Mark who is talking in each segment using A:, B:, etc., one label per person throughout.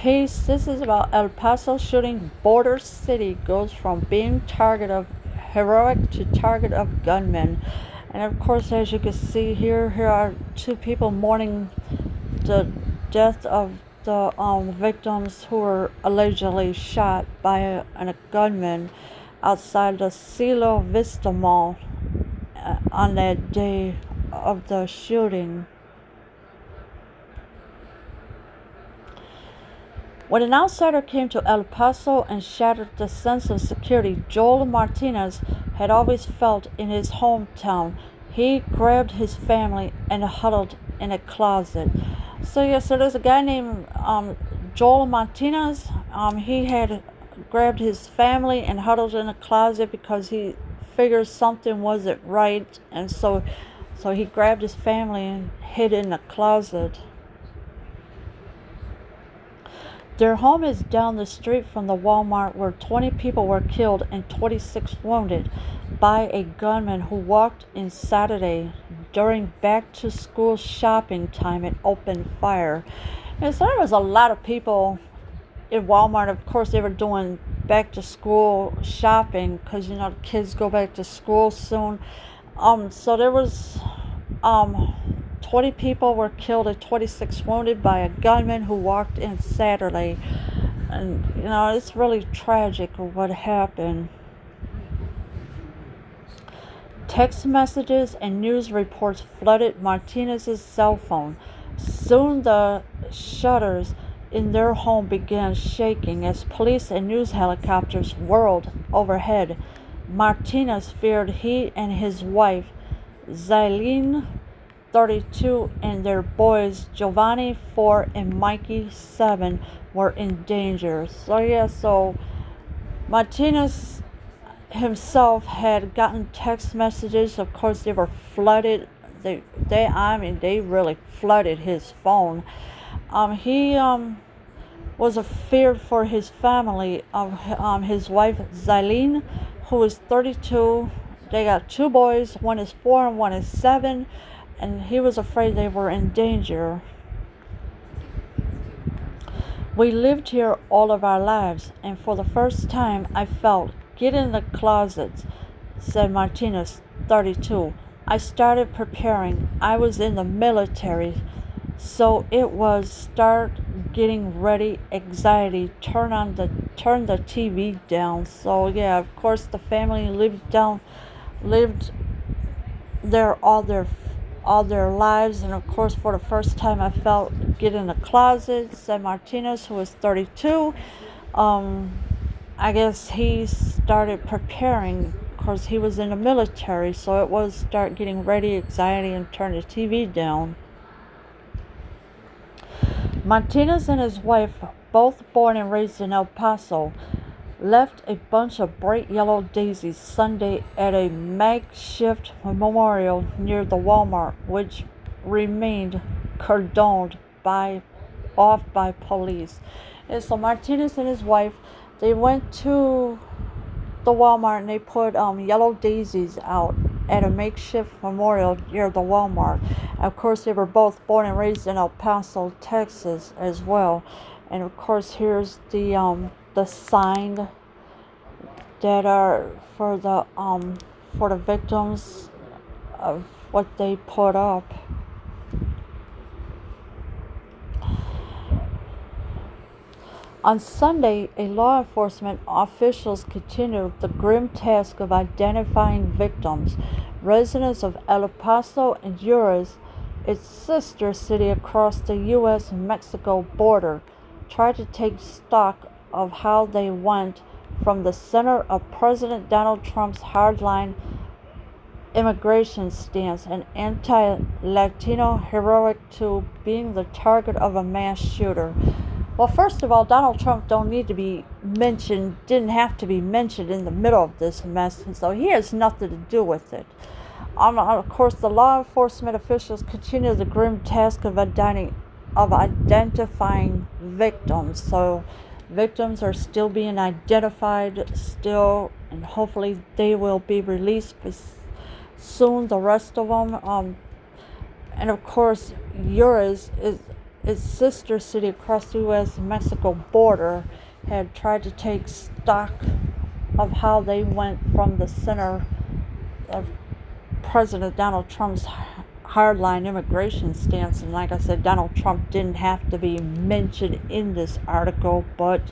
A: Peace. This is about El Paso shooting. Border city goes from being target of heroic to target of gunmen. And of course, as you can see here are two people mourning the death of the victims who were allegedly shot by a gunman outside the Cielo Vista Mall on that day of the shooting. When an outsider came to El Paso and shattered the sense of security Joel Martinez had always felt in his hometown, he grabbed his family and huddled in a closet. So there's a guy named Joel Martinez. He had grabbed his family and huddled in a closet because he figured something wasn't right, and so he grabbed his family and hid in a closet. Their home is down the street from the Walmart where 20 people were killed and 26 wounded by a gunman who walked in Saturday during back-to-school shopping time and opened fire. And so there was a lot of people in Walmart. Of course, they were doing back-to-school shopping because, the kids go back to school soon. So there was 20 people were killed and 26 wounded by a gunman who walked in Saturday. And, it's really tragic what happened. Text messages and news reports flooded Martinez's cell phone. Soon the shutters in their home began shaking as police and news helicopters whirled overhead. Martinez feared he and his wife, Zailene, 32, and their boys, Giovanni, 4, and Mikey, 7, were in danger. So Martinez himself had gotten text messages. Of course, they were flooded. They really flooded his phone. He was feared for his family of his wife, Zailene, who is 32. They got 2 boys. One is 4 and one is 7. And he was afraid they were in danger. We lived here all of our lives, and for the first time I felt, get in the closets, said Martinez, 32. I started preparing. I was in the military, so it was start getting ready, anxiety, turn the TV down. So yeah, of course the family lived there all their lives, and of course for the first time I felt get in the closet, said Martinez, who was 32. I guess he started preparing because he was in the military, so it was start getting ready, anxiety, and turn the TV down. Martinez and his wife, both born and raised in El Paso, left a bunch of bright yellow daisies Sunday at a makeshift memorial near the Walmart, which remained cordoned off by police. And so Martinez and his wife, they went to the Walmart and they put yellow daisies out at a makeshift memorial near the Walmart. Of course, they were both born and raised in El Paso, Texas, as well. And of course, here's the sign that are for the victims of what they put up. On Sunday, law enforcement officials continued the grim task of identifying victims. Residents of El Paso and Juarez, its sister city across the U.S.-Mexico border, tried to take stock of how they went from the center of President Donald Trump's hardline immigration stance and anti-Latino heroic to being the target of a mass shooter. Well, first of all, Donald Trump didn't have to be mentioned in the middle of this mess, and so he has nothing to do with it. Of course, the law enforcement officials continue the grim task of identifying victims. So victims are still being identified, and hopefully they will be released soon, the rest of them. And of course, Juarez its sister city across the U.S.-Mexico border had tried to take stock of how they went from the center of President Donald Trump's hardline immigration stance. And like I said, Donald Trump didn't have to be mentioned in this article, but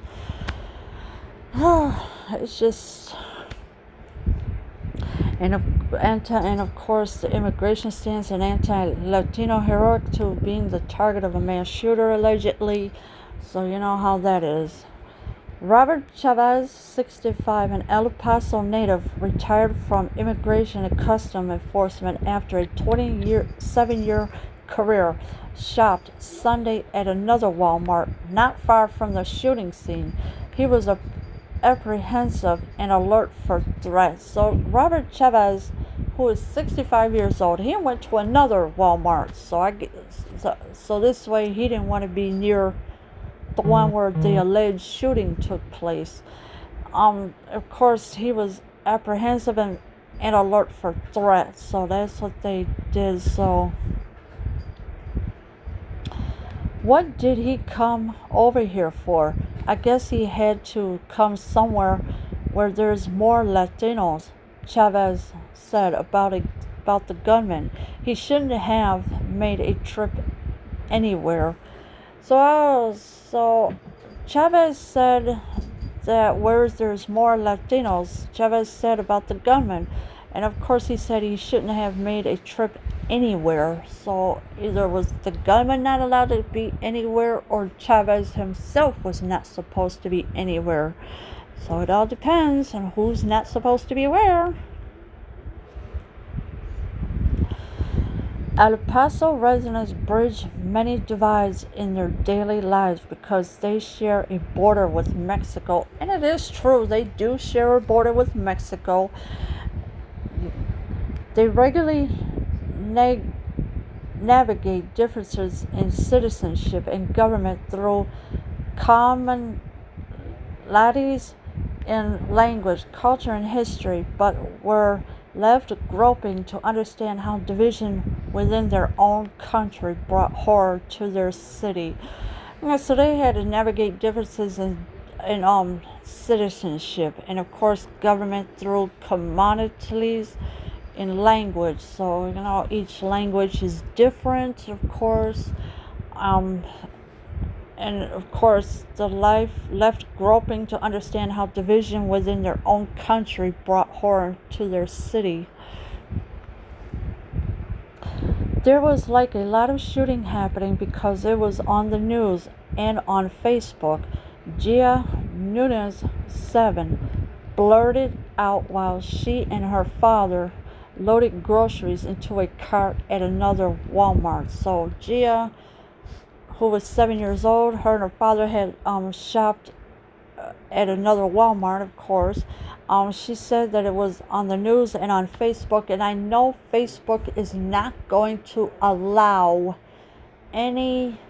A: it's just. And of course, the immigration stance and anti-Latino heroic to being the target of a mass shooter allegedly. So you know how that is. Robert Chavez, 65, an El Paso native, retired from immigration and custom enforcement after a 27-year career, shopped Sunday at another Walmart not far from the shooting scene. He was apprehensive and alert for threats. So Robert Chavez, who is 65 years old, he went to another Walmart. So this way he didn't want to be near the one where the alleged shooting took place. Of course, he was apprehensive and alert for threats. So that's what they did. So what did he come over here for? I guess he had to come somewhere where there's more Latinos, Chavez said about the gunman. He shouldn't have made a trip anywhere. So Chavez said that where there's more Latinos, Chavez said about the gunman. And of course he said he shouldn't have made a trip anywhere. So either was the gunman not allowed to be anywhere, or Chavez himself was not supposed to be anywhere. So it all depends on who's not supposed to be where. El Paso residents bridge many divides in their daily lives because they share a border with Mexico. And it is true, they do share a border with Mexico. They regularly navigate differences in citizenship and government through commonalities in language, culture, and history, but were left groping to understand how division within their own country brought horror to their city. So they had to navigate differences in citizenship, and of course government through commodities in language. So each language is different, of course, and of course the life left groping to understand how division within their own country brought horror to their city. There was like a lot of shooting happening because it was on the news and on Facebook. Gia Nunez, 7, blurted out while she and her father loaded groceries into a cart at another Walmart. So Gia, who was 7 years old, her and her father had shopped at another Walmart, of course. She said that it was on the news and on Facebook, and I know Facebook is not going to allow any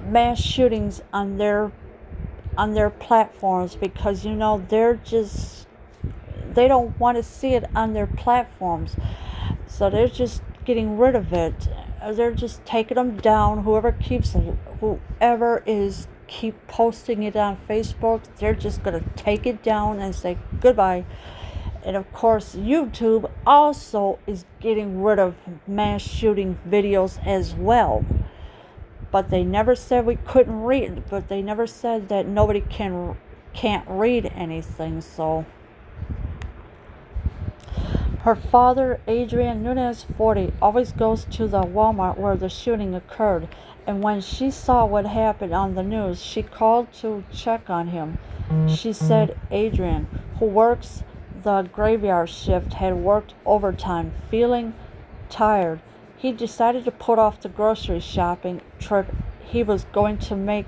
A: mass shootings on their platforms because they don't want to see it on their platforms, so they're just getting rid of it. They're just taking them down. Whoever is keep posting it on Facebook, they're just going to take it down and say goodbye. And of course YouTube also is getting rid of mass shooting videos as well, but they never said we couldn't read, but they never said that nobody can't read anything. So her father, Adrian Nunez, 40, always goes to the Walmart where the shooting occurred, and when she saw what happened on the news, she called to check on him. She said Adrian, who works the graveyard shift, had worked overtime, feeling tired. He decided to put off the grocery shopping trip he was going to make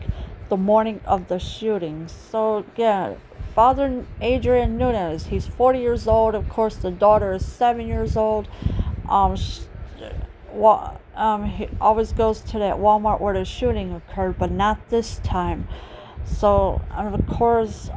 A: the morning of the shooting. So yeah, Father Adrian Nunez, he's 40 years old. Of course, the daughter is 7 years old. He always goes to that Walmart where the shooting occurred, but not this time. So, of course,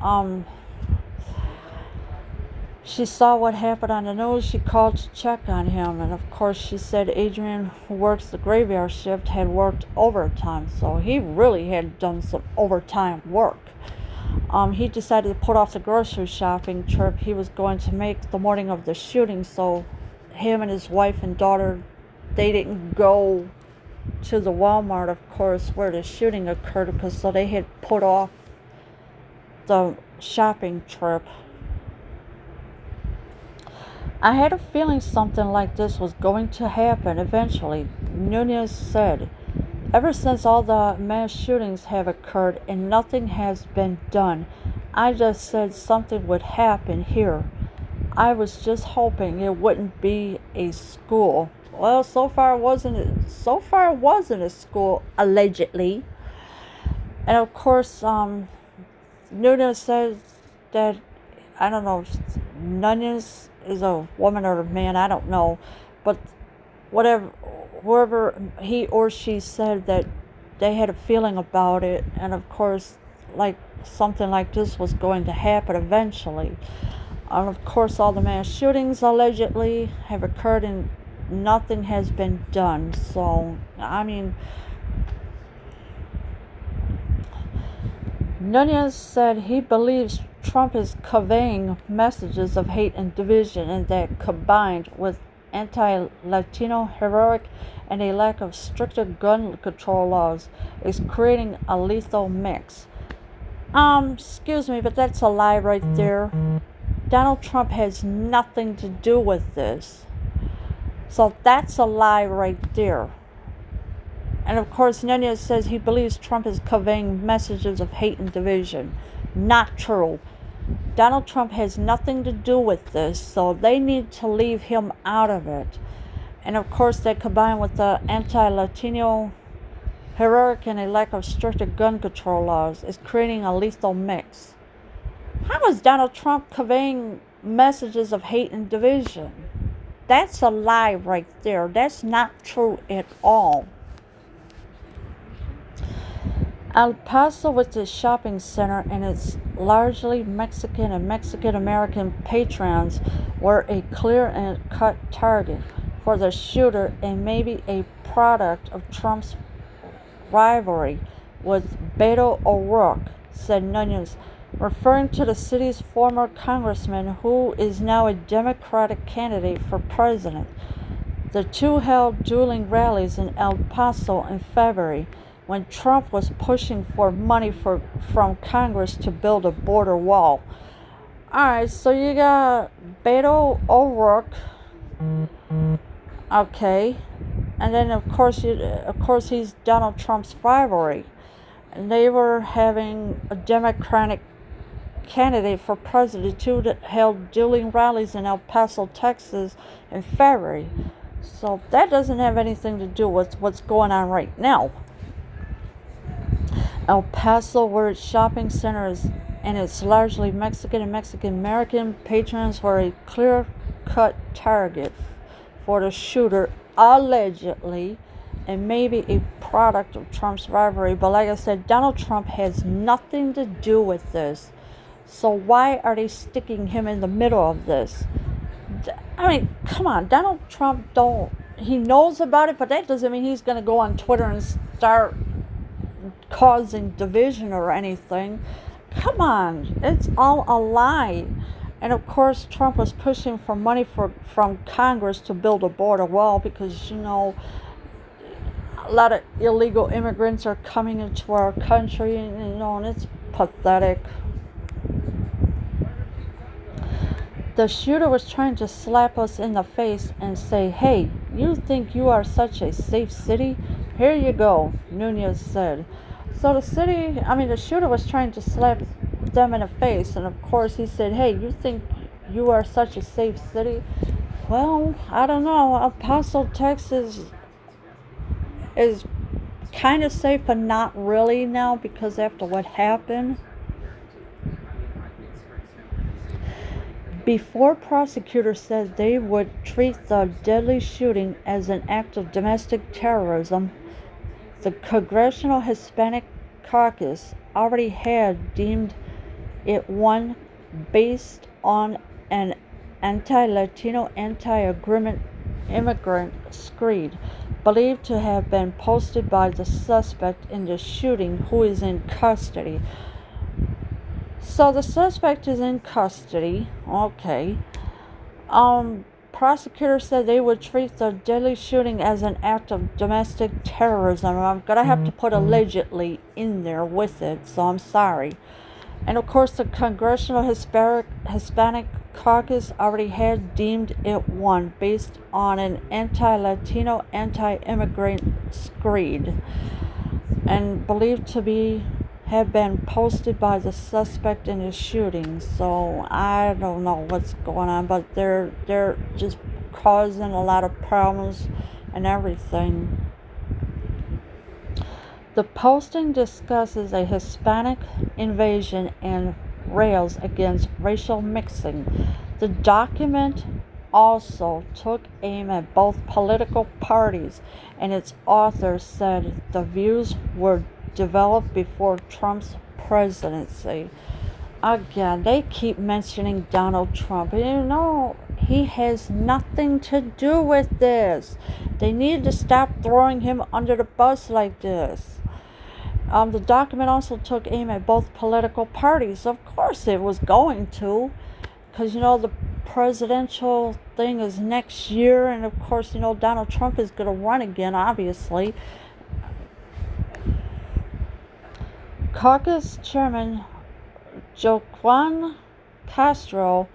A: She saw what happened on the news. She called to check on him, and of course she said Adrian, who works the graveyard shift, had worked overtime, so he really had done some overtime work. He decided to put off the grocery shopping trip he was going to make the morning of the shooting, so him and his wife and daughter, they didn't go to the Walmart, of course, where the shooting occurred, because so they had put off the shopping trip. I had a feeling something like this was going to happen eventually, Nunez said. Ever since all the mass shootings have occurred and nothing has been done, I just said something would happen here. I was just hoping it wouldn't be a school. Well, so far it wasn't a school, allegedly. And of course, Nunez says that, I don't know, Nunez is a woman or a man, I don't know, but whoever he or she said that they had a feeling about it, and of course, like something like this was going to happen eventually. And of course, all the mass shootings allegedly have occurred and nothing has been done. So, I mean, Nunez said he believes Trump is conveying messages of hate and division, and that combined with anti-Latino rhetoric and a lack of stricter gun control laws is creating a lethal mix. Excuse me, but that's a lie right there. Donald Trump has nothing to do with this. So that's a lie right there. And of course, Nunez says he believes Trump is conveying messages of hate and division. Not true. Donald Trump has nothing to do with this, so they need to leave him out of it. And of course, that combined with the anti-Latino rhetoric and a lack of stricter gun control laws is creating a lethal mix. How is Donald Trump conveying messages of hate and division? That's a lie right there. That's not true at all. El Paso, with its shopping center and its largely Mexican and Mexican-American patrons, were a clear and cut target for the shooter and maybe a product of Trump's rivalry with Beto O'Rourke, said Nunez, referring to the city's former congressman who is now a Democratic candidate for president. The two held dueling rallies in El Paso in February, when Trump was pushing for money from Congress to build a border wall. Alright, so you got Beto O'Rourke, okay, and then of course he's Donald Trump's rivalry, and they were having a Democratic candidate for president too that held dueling rallies in El Paso, Texas in February. So that doesn't have anything to do with what's going on right now. El Paso, where its shopping center is and its largely Mexican and Mexican-American patrons, were a clear-cut target for the shooter, allegedly, and maybe a product of Trump's rivalry. But like I said, Donald Trump has nothing to do with this. So why are they sticking him in the middle of this? I mean, come on, Donald Trump he knows about it, but that doesn't mean he's going to go on Twitter and start causing division or anything. Come on, it's all a lie. And of course, Trump was pushing for money from Congress to build a border wall because, a lot of illegal immigrants are coming into our country, and it's pathetic. The shooter was trying to slap us in the face and say, "Hey, you think you are such a safe city? Here you go," Nunez said. So the shooter was trying to slap them in the face, and of course he said, "Hey, you think you are such a safe city?" Well, I don't know. El Paso, Texas is kind of safe, but not really now, because after what happened. Before prosecutors said they would treat the deadly shooting as an act of domestic terrorism, the Congressional Hispanic Caucus already had deemed it one based on an anti-Latino, anti-immigrant screed, believed to have been posted by the suspect in the shooting, who is in custody. So the suspect is in custody. Okay. Prosecutors said they would treat the deadly shooting as an act of domestic terrorism. I'm gonna have to put allegedly in there with it, so I'm sorry. And of course, the Congressional Hispanic Caucus already had deemed it one based on an anti-Latino, anti-immigrant screed, and believed to be have been posted by the suspect in the shooting. So I don't know what's going on, but they're just causing a lot of problems and everything. The posting discusses a Hispanic invasion and rails against racial mixing. The document also took aim at both political parties, and its author said the views were developed before Trump's presidency. Again, they keep mentioning Donald Trump. He has nothing to do with this. They need to stop throwing him under the bus like this. The document also took aim at both political parties. Of course it was going to, because the presidential thing is next year, and of course Donald Trump is going to run again, obviously. Caucus Chairman Juan Castro,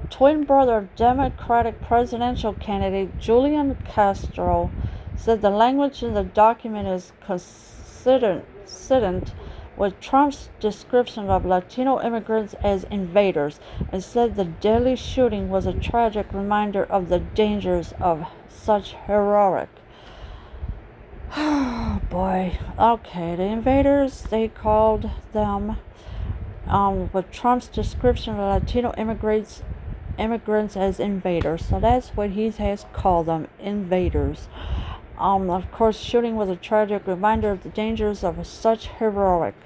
A: twin brother of Democratic presidential candidate Julian Castro, said the language in the document is consistent with Trump's description of Latino immigrants as invaders, and said the deadly shooting was a tragic reminder of the dangers of such rhetoric. Oh boy. Okay, the invaders, they called them, with Trump's description of Latino immigrants as invaders. So that's what he has called them, invaders. Of course, shooting was a tragic reminder of the dangers of such rhetoric.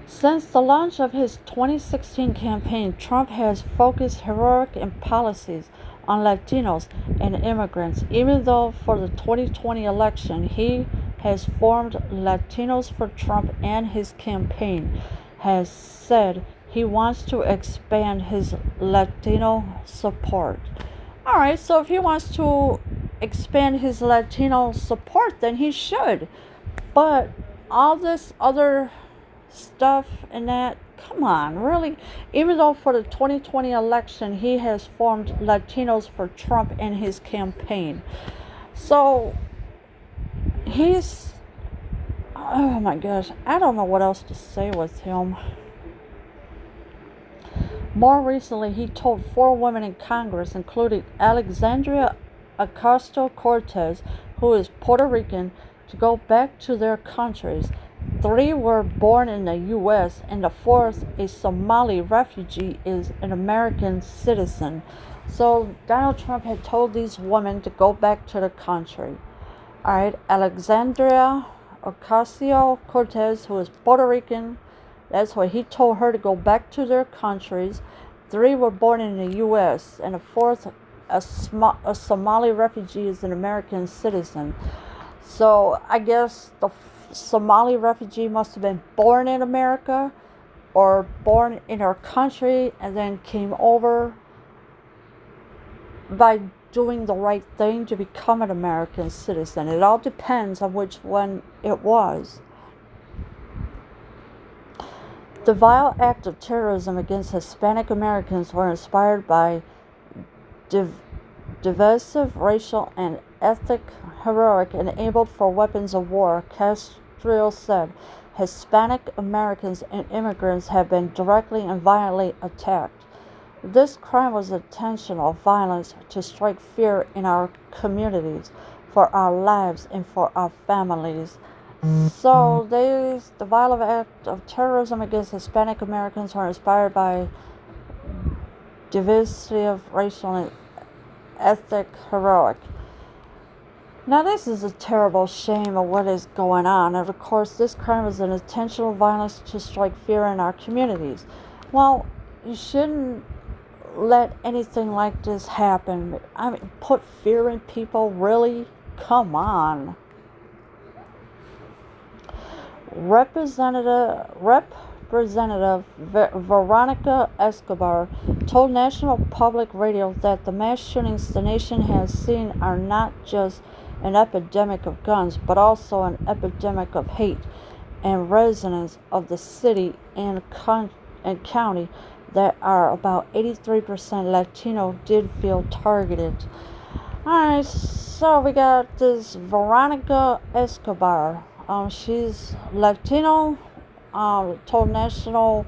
A: Since the launch of his 2016 campaign, Trump has focused rhetoric and policies on Latinos and immigrants, even though for the 2020 election he has formed Latinos for Trump, and his campaign has said he wants to expand his Latino support. Alright, so if he wants to expand his Latino support, then he should. But all this other stuff and that, come on, really? Even though for the 2020 election he has formed Latinos for Trump and his campaign. So he's, oh my gosh, I don't know what else to say with him. More recently, he told 4 women in Congress, including Alexandria Ocasio-Cortez, who is Puerto Rican, to go back to their countries. 3 were born in the U.S., and the 4th, a Somali refugee, is an American citizen. So Donald Trump had told these women to go back to the country. Alright, Alexandria Ocasio-Cortez, who is Puerto Rican, that's why he told her to go back to their countries. 3 were born in the U.S., and the 4th, a Somali refugee, is an American citizen. So I guess the Somali refugee must have been born in America or born in our country and then came over by doing the right thing to become an American citizen. It all depends on which one it was. The vile act of terrorism against Hispanic Americans were inspired by divisive racial and ethnic rhetoric enabled for weapons of war, Castro said. Hispanic Americans and immigrants have been directly and violently attacked. This crime was intentional violence to strike fear in our communities, for our lives, and for our families. So the violent act of terrorism against Hispanic Americans were inspired by divisive racial and ethnic rhetoric. Now this is a terrible shame of what is going on, and of course this crime is an intentional violence to strike fear in our communities. Well, you shouldn't let anything like this happen. I mean, put fear in people, really? Come on. Representative Veronica Escobar told National Public Radio that the mass shootings the nation has seen are not just an epidemic of guns, but also an epidemic of hate, and residents of the city and county that are about 83% Latino did feel targeted. Alright, so we got this Veronica Escobar. She's Latino, told National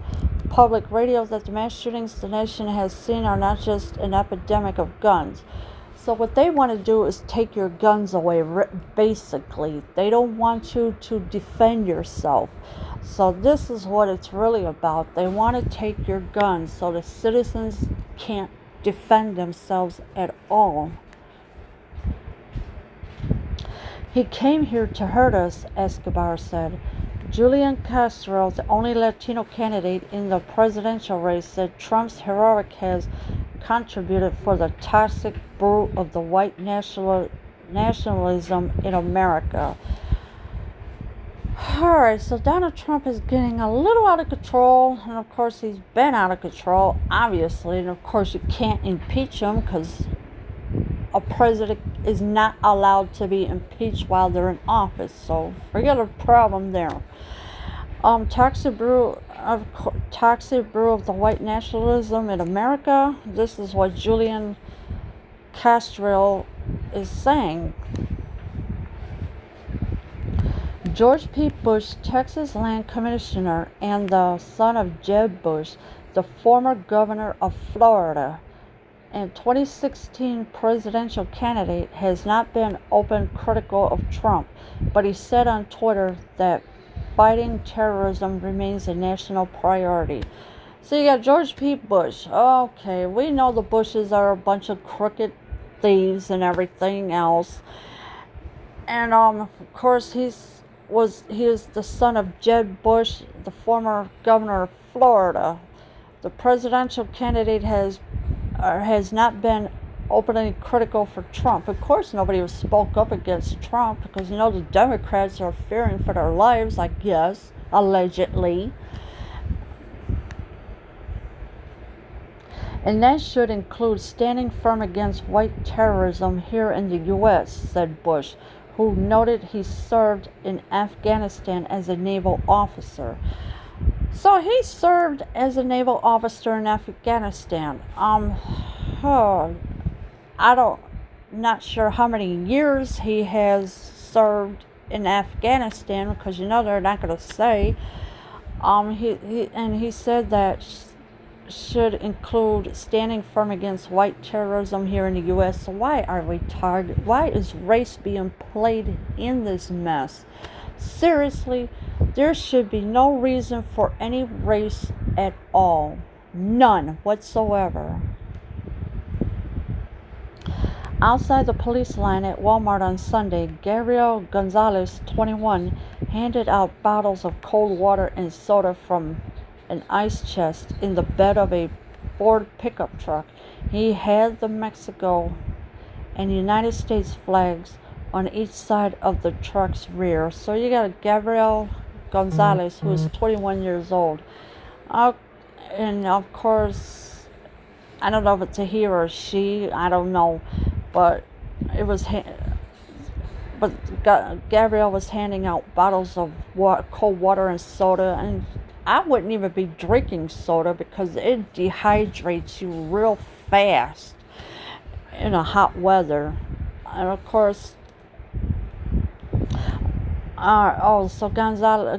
A: Public Radio that the mass shootings the nation has seen are not just an epidemic of guns. So what they want to do is take your guns away, basically. They don't want you to defend yourself. So this is what it's really about. They want to take your guns so the citizens can't defend themselves at all. He came here to hurt us, Escobar said. Julian Castro, the only Latino candidate in the presidential race, said Trump's rhetoric has contributed for the toxic brew of the white nationalism in America. Alright, so Donald Trump is getting a little out of control, and of course he's been out of control, obviously, and of course you can't impeach him because a president is not allowed to be impeached while they're in office, so forget a problem there. Toxic brew of the white nationalism in America. This is what Julian Castro is saying. George P. Bush, Texas land commissioner and the son of Jeb Bush, the former governor of Florida and 2016 presidential candidate, has not been open critical of Trump, but he said on Twitter that fighting terrorism remains a national priority. So you got George P. Bush. Okay, we know the Bushes are a bunch of crooked thieves and everything else. And of course he is the son of Jeb Bush, the former governor of Florida. The presidential candidate has not been openly critical for Trump. Of course, nobody has spoke up against Trump because the Democrats are fearing for their lives, I guess, allegedly. And that should include standing firm against white terrorism here in the U.S., said Bush, who noted he served in Afghanistan as a naval officer. So he served as a naval officer in Afghanistan. Not sure how many years he has served in Afghanistan because they're not going to say. He said that should include standing firm against white terrorism here in the U.S. So why are we targeted? Why is race being played in this mess? Seriously, there should be no reason for any race at all. None whatsoever. Outside the police line at Walmart on Sunday, Gabriel Gonzalez, 21, handed out bottles of cold water and soda from an ice chest in the bed of a Ford pickup truck. He had the Mexico and United States flags on each side of the truck's rear. So you got Gabriel Gonzalez, who is 21 years old. And of course, I don't know if it's a he or a she, I don't know. But Gabriel was handing out bottles of cold water and soda, and I wouldn't even be drinking soda because it dehydrates you real fast in a hot weather. And of course, so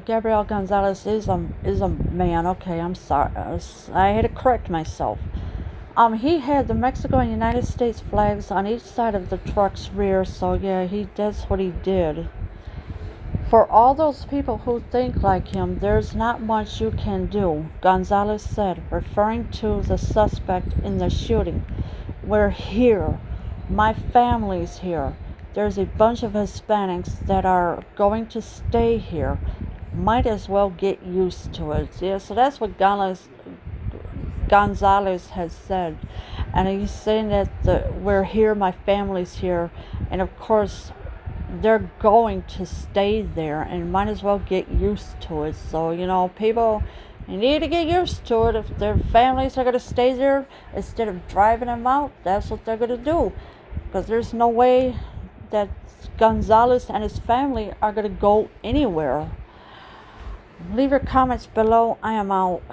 A: Gabriel Gonzalez is a man. Okay, I'm sorry. I had to correct myself. He had the Mexico and United States flags on each side of the truck's rear, so yeah, that's what he did. For all those people who think like him, there's not much you can do, Gonzalez said, referring to the suspect in the shooting. We're here. My family's here. There's a bunch of Hispanics that are going to stay here. Might as well get used to it. Yeah, so that's what Gonzalez has said. And he's saying that we're here, my family's here, and of course they're going to stay there and might as well get used to it. So, people, you need to get used to it. If their families are going to stay there, instead of driving them out, that's what they're going to do. Because there's no way that Gonzalez and his family are going to go anywhere. Leave your comments below. I am out.